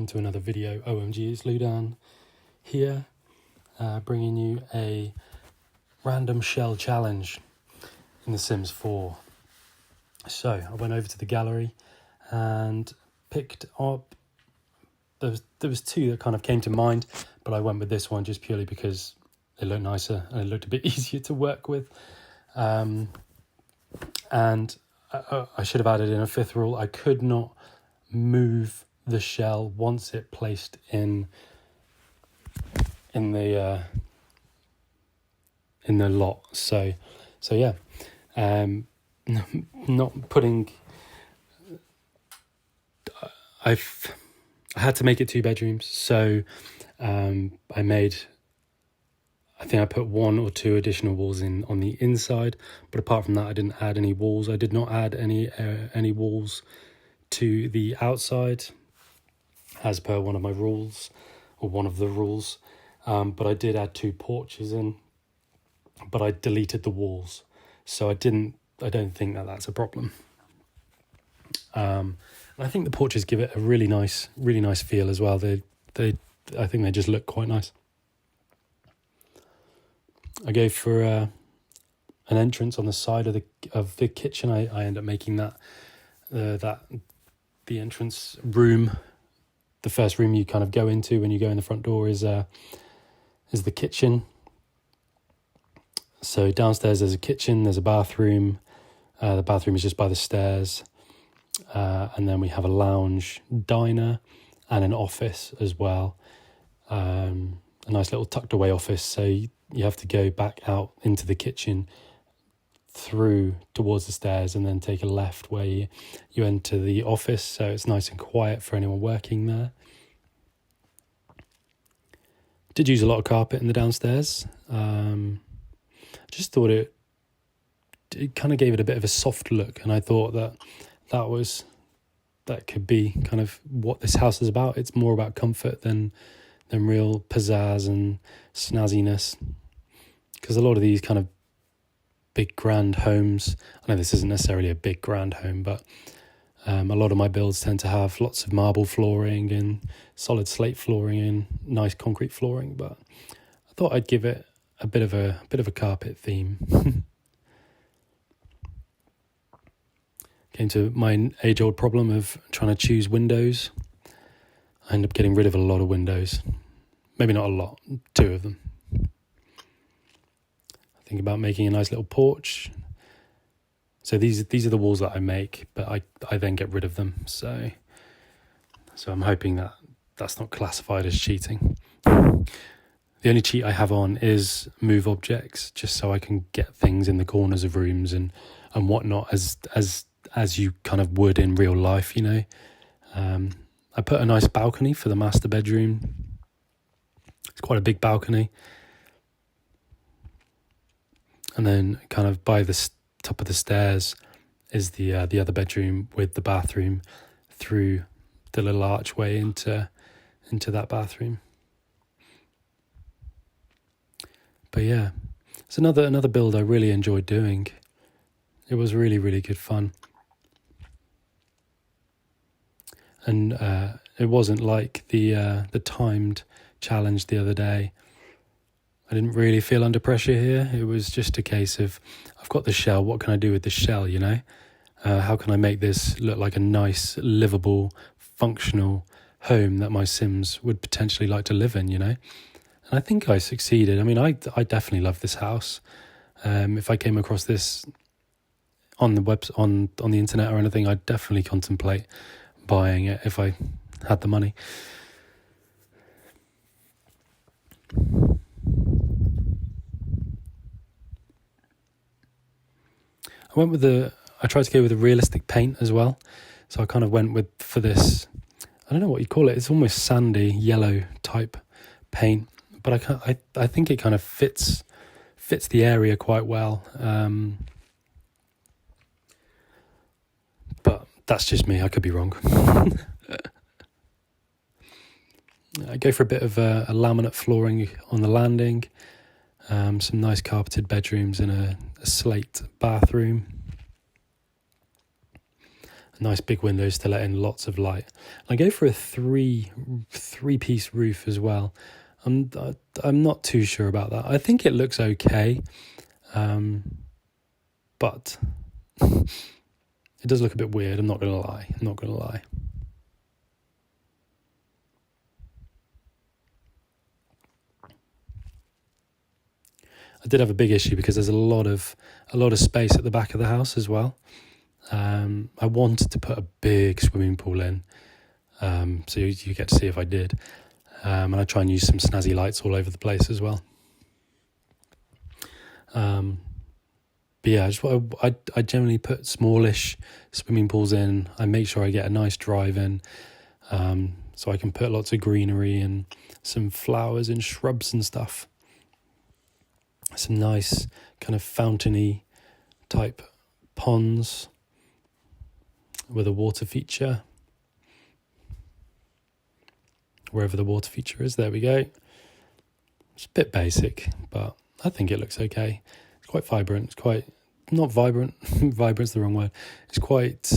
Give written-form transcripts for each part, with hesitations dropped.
welcome to another video. OMG, it's Ludan here, bringing you a random shell challenge in The Sims 4. So I went over to the gallery and picked up, there was two that kind of came to mind, but I went with this one just purely because it looked nicer and it looked a bit easier to work with. And I should have added in a fifth rule. I could not move the shell once it placed in the lot. So yeah, not putting. I had to make it 2 bedrooms, so I think I put 1 or 2 additional walls in on the inside, but apart from that, I didn't add any walls. I did not add any walls to the outside, as per one of my rules, or one of the rules. But I did add 2 porches in, but I deleted the walls, so I don't think that that's a problem. And I think the porches give it a really nice feel as well. I think they just look quite nice. I go for an entrance on the side of the kitchen. I end up making that the entrance room, the first room you kind of go into when you go in the front door is the kitchen. So downstairs there's a kitchen, there's a bathroom. The bathroom is just by the stairs, and then we have a lounge, diner, and an office as well. A nice little tucked away office. So you have to go back out into the kitchen through towards the stairs and then take a left where you enter the office, so it's nice and quiet for anyone working there. Did use a lot of carpet in the downstairs. Just thought it kind of gave it a bit of a soft look, and I thought that could be kind of what this house is about. It's more about comfort than real pizzazz and snazziness, because a lot of these kind of big grand homes, I know this isn't necessarily a big grand home, but a lot of my builds tend to have lots of marble flooring and solid slate flooring and nice concrete flooring, but I thought I'd give it a bit of a carpet theme. Came to my age-old problem of trying to choose windows. I end up getting rid of a lot of windows. Maybe not a lot, 2 of them. I think about making a nice little porch. So these are the walls that I make, but I then get rid of them. So I'm hoping that that's not classified as cheating. The only cheat I have on is move objects, just so I can get things in the corners of rooms and whatnot, as you kind of would in real life, you know. I put a nice balcony for the master bedroom. It's quite a big balcony. And then kind of by the top of the stairs is the other bedroom with the bathroom through the little archway into that bathroom. But yeah, it's another build I really enjoyed doing. It was really, really good fun. And it wasn't like the timed challenge the other day. I didn't really feel under pressure here. It was just a case of, I've got the shell, what can I do with the shell, you know? How can I make this look like a nice, livable, functional home that my Sims would potentially like to live in, you know? And I think I succeeded. I mean, I definitely love this house. If I came across this on the on the internet or anything, I'd definitely contemplate buying it if I had the money. I tried to go with a realistic paint as well. So I kind of went for this, I don't know what you call it. It's almost sandy yellow type paint, but I think it kind of fits the area quite well. But that's just me. I could be wrong. I go for a bit of a laminate flooring on the landing, some nice carpeted bedrooms and a slate bathroom. nice big windows to let in lots of light. I go for a three-piece roof as well. I'm not too sure about that. I think it looks okay, but it does look a bit weird. I'm not gonna lie. I did have a big issue because there's a lot of space at the back of the house as well. I wanted to put a big swimming pool in, so you get to see if I did. And I try and use some snazzy lights all over the place as well. But yeah, I generally put smallish swimming pools in. I make sure I get a nice drive in, so I can put lots of greenery and some flowers and shrubs and stuff. Some nice kind of fountainy type ponds with a water feature. Wherever the water feature is, there we go. It's a bit basic, but I think it looks okay. It's quite vibrant. It's quite, not vibrant. Vibrant's the wrong word. It's quite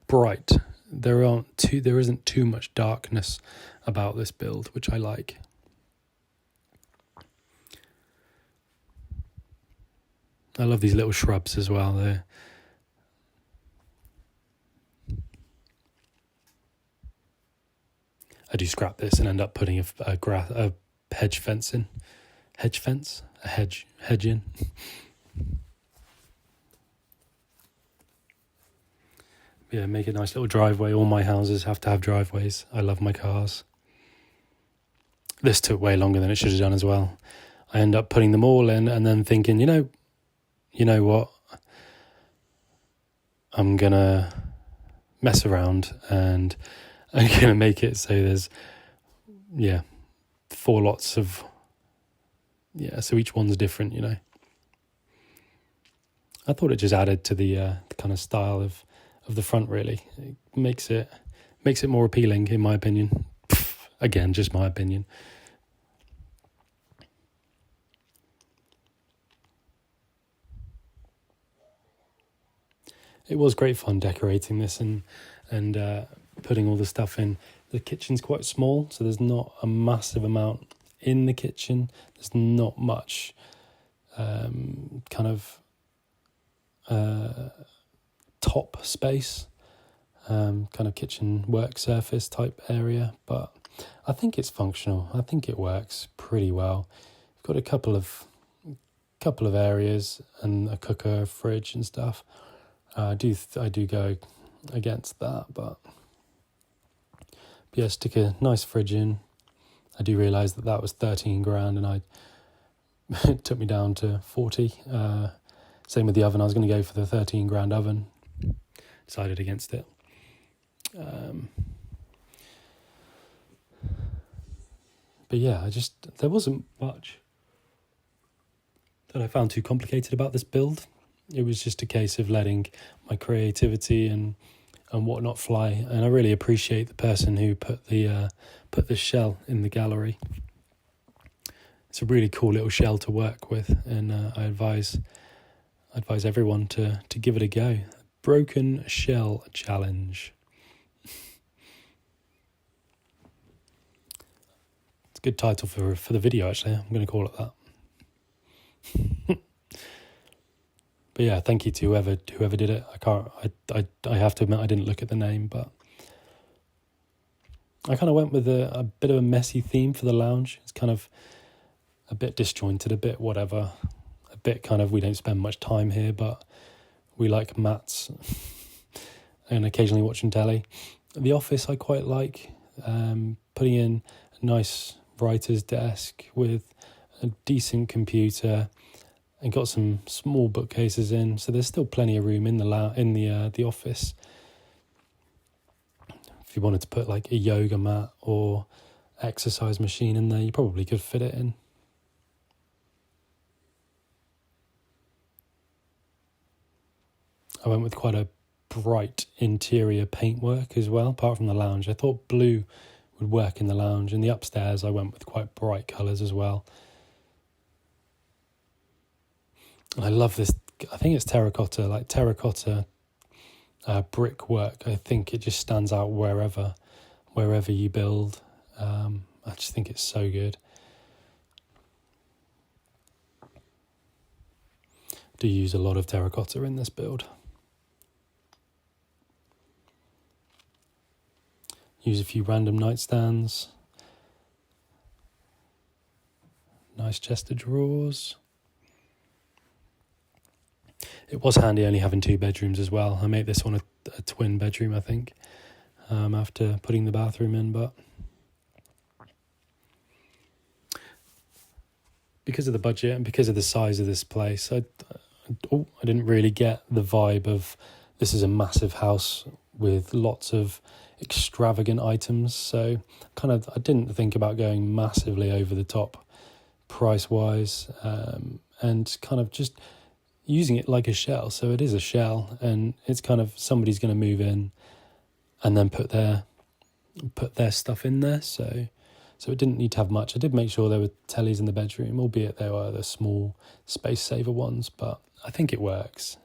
bright. There isn't too much darkness about this build, which I like. I love these little shrubs as well. I do scrap this and end up putting a hedge fence in. Hedge in. Yeah, make a nice little driveway. All my houses have to have driveways. I love my cars. This took way longer than it should have done as well. I end up putting them all in and then thinking, you know what? I'm going to mess around and I'm going to make it so there's, 4 lots of, so each one's different, I thought it just added to the kind of style of the front, really. It makes it more appealing, in my opinion. Again, just my opinion. It was great fun decorating this and putting all the stuff in. The kitchen's quite small, so there's not a massive amount in the kitchen. There's not much kind of top space, kind of kitchen work surface type area, but I think it's functional. I think it works pretty well. We've got a couple of areas and a cooker, fridge and stuff. I do go against that, but yeah, stick a nice fridge in. I do realise that was 13 grand and it took me down to 40. Same with the oven. I was going to go for the 13 grand oven. Decided against it. But yeah, there wasn't much that I found too complicated about this build. It was just a case of letting my creativity and whatnot fly. And I really appreciate the person who put the shell in the gallery. It's a really cool little shell to work with, and I advise everyone to give it a go. Broken Shell Challenge. It's a good title for the video, actually. I'm going to call it that. But yeah, thank you to whoever did it. I have to admit I didn't look at the name, but I kind of went with a bit of a messy theme for the lounge. It's kind of a bit disjointed, a bit whatever, a bit kind of, we don't spend much time here, but we like mats and occasionally watching telly. The office I quite like, putting in a nice writer's desk with a decent computer and got some small bookcases in, so there's still plenty of room in the office. If you wanted to put like a yoga mat or exercise machine in there, you probably could fit it in. I went with quite a bright interior paintwork as well, apart from the lounge. I thought blue would work in the lounge. In the upstairs, I went with quite bright colours as well. And I love this, I think it's terracotta brickwork. I think it just stands out wherever you build. I just think it's so good. Do use a lot of terracotta in this build. Use a few random nightstands. Nice chest of drawers. It was handy only having 2 bedrooms as well. I made this one a twin bedroom, I think, after putting the bathroom in, but because of the budget and because of the size of this place, I didn't really get the vibe of this is a massive house with lots of extravagant items. So I didn't think about going massively over the top price-wise, and kind of just using it like a shell. So it is a shell, and it's kind of somebody's going to move in and then put their stuff in there. So it didn't need to have much. I did make sure there were tellies in the bedroom, albeit they were the small space saver ones, but I think it works.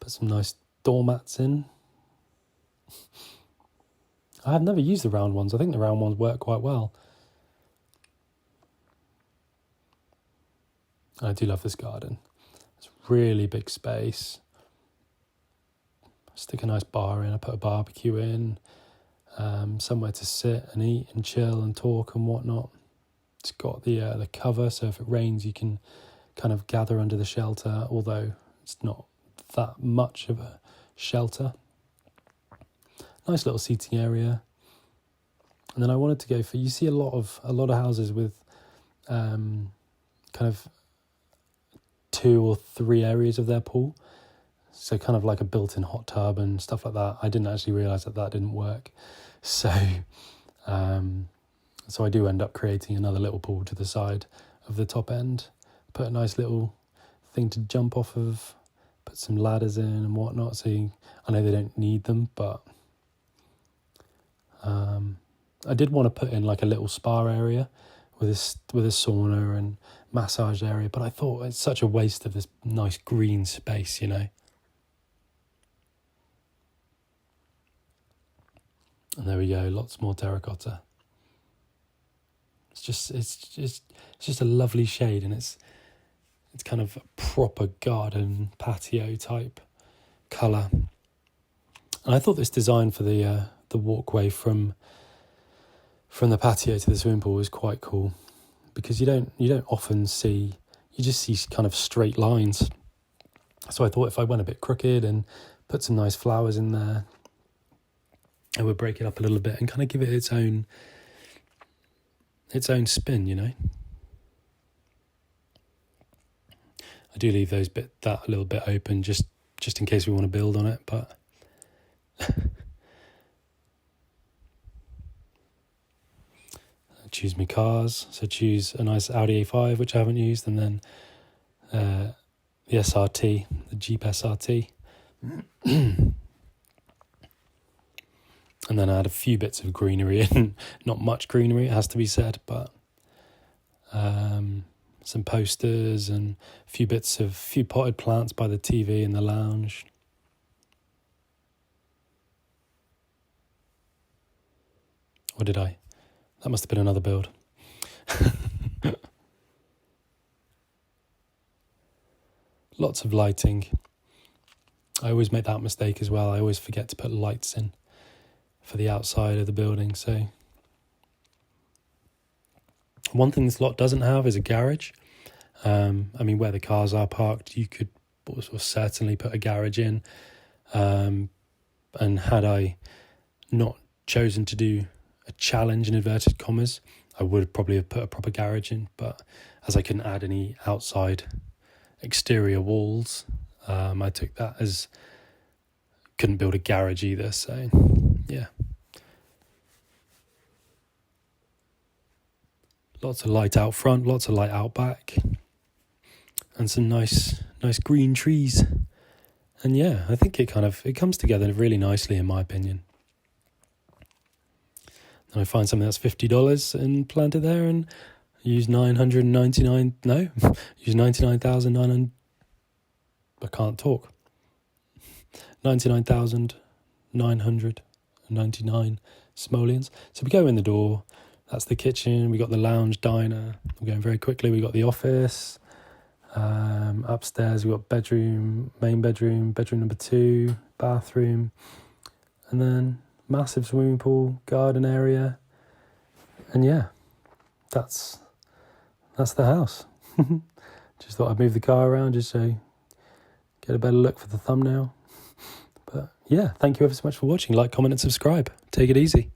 Put some nice doormats in. I have never used the round ones. I think the round ones work quite well. I do love this garden. It's a really big space. Stick a nice bar in. I put a barbecue in. Somewhere to sit and eat and chill and talk and whatnot. It's got the cover, so if it rains you can kind of gather under the shelter, although it's not that much of a shelter. Nice little seating area. And then I wanted to go for, you see a lot of houses with kind of 2 or 3 areas of their pool. So kind of like a built-in hot tub and stuff like that. I didn't actually realise that didn't work. So I do end up creating another little pool to the side of the top end. Put a nice little thing to jump off of, put some ladders in and whatnot. So I know they don't need them, but I did want to put in like a little spa area with a sauna and massage area, but I thought it's such a waste of this nice green space, you know. And there we go, lots more terracotta. It's just a lovely shade, and it's kind of a proper garden patio type colour. And I thought this design for the walkway from the patio to the swimming pool was quite cool, because you don't often see, you just see kind of straight lines. So I thought if I went a bit crooked and put some nice flowers in there, it would break it up a little bit and kind of give it its own spin, you know. I do leave that a little bit open just in case we want to build on it, but choose my cars. So choose a nice Audi A5, which I haven't used, and then the SRT, the Jeep SRT. And then I add a few bits of greenery in. Not much greenery, it has to be said, but some posters and a few potted plants by the TV in the lounge. Or did I? That must have been another build. Lots of lighting. I always make that mistake as well. I always forget to put lights in for the outside of the building. So one thing this lot doesn't have is a garage. I mean, where the cars are parked, you could certainly put a garage in. And had I not chosen to do a challenge in inverted commas, I would probably have put a proper garage in. But as I couldn't add any outside exterior walls, I took that as couldn't build a garage either. So yeah, lots of light out front, lots of light out back, and some nice green trees. And yeah, I think it comes together really nicely in my opinion. Then I find something that's $50 and plant it there, and use use 99,900 I can't talk. 99,999 simoleons. So we go in the door. That's the kitchen. We got the lounge, diner. We're going very quickly. We got the office. Upstairs we got bedroom, main bedroom, bedroom number 2, bathroom, and then massive swimming pool, garden area, and yeah, that's the house. Just thought I'd move the car around just so get a better look for the thumbnail. But yeah, thank you ever so much for watching. Like, comment and subscribe. Take it easy.